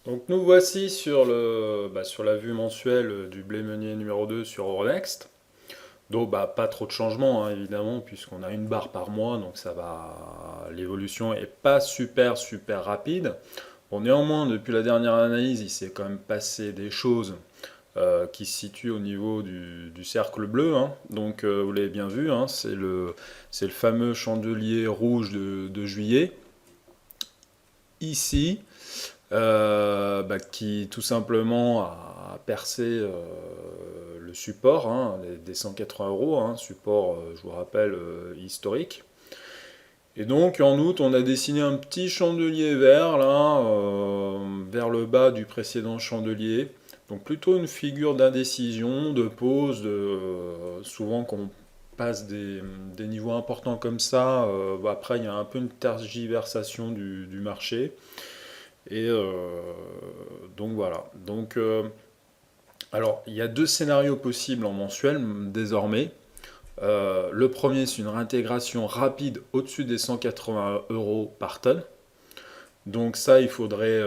Donc nous voici sur sur la vue mensuelle du blé meunier numéro 2 sur Euronext. Donc pas trop de changements hein, évidemment puisqu'on a une barre par mois donc ça va, l'évolution est pas super rapide. Bon, néanmoins depuis la dernière analyse il s'est quand même passé des choses qui se situent au niveau du cercle bleu, hein. Donc vous l'avez bien vu, hein, c'est le fameux chandelier rouge de juillet. Ici, qui tout simplement a percé le support hein, des 180 euros, hein, support, je vous rappelle, historique. Et donc en août, on a dessiné un petit chandelier vert là, vers le bas du précédent chandelier. Donc plutôt une figure d'indécision, de pause, souvent qu'on passe des niveaux importants comme ça, après il y a un peu une tergiversation du marché. Et donc voilà. Alors, il y a deux scénarios possibles en mensuel désormais. Le premier, c'est une réintégration rapide au-dessus des 180 euros par tonne. Donc ça, il faudrait...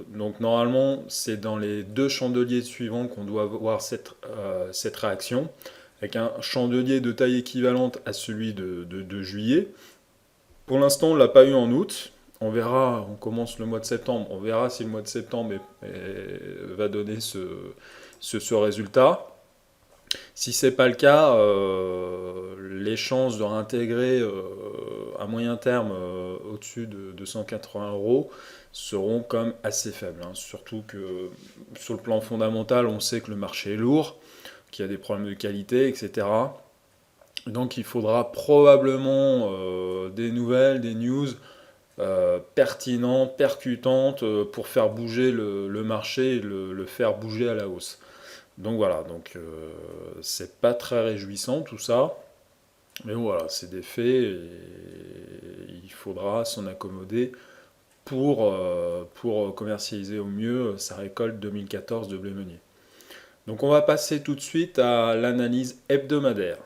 donc normalement, c'est dans les deux chandeliers suivants qu'on doit voir cette réaction, avec un chandelier de taille équivalente à celui de juillet. Pour l'instant, on ne l'a pas eu en août. On verra, on commence le mois de septembre, on verra si le mois de septembre va donner ce résultat. Si ce n'est pas le cas, les chances de réintégrer à moyen terme au-dessus de 180 euros seront quand même assez faibles, hein. Surtout que sur le plan fondamental, on sait que le marché est lourd, qu'il y a des problèmes de qualité, etc. Donc il faudra probablement des nouvelles, des news pertinentes, percutantes pour faire bouger le marché et le faire bouger à la hausse. Donc voilà, c'est pas très réjouissant tout ça, mais voilà, c'est des faits et il faudra s'en accommoder pour commercialiser au mieux sa récolte 2014 de blé meunier. Donc on va passer tout de suite à l'analyse hebdomadaire.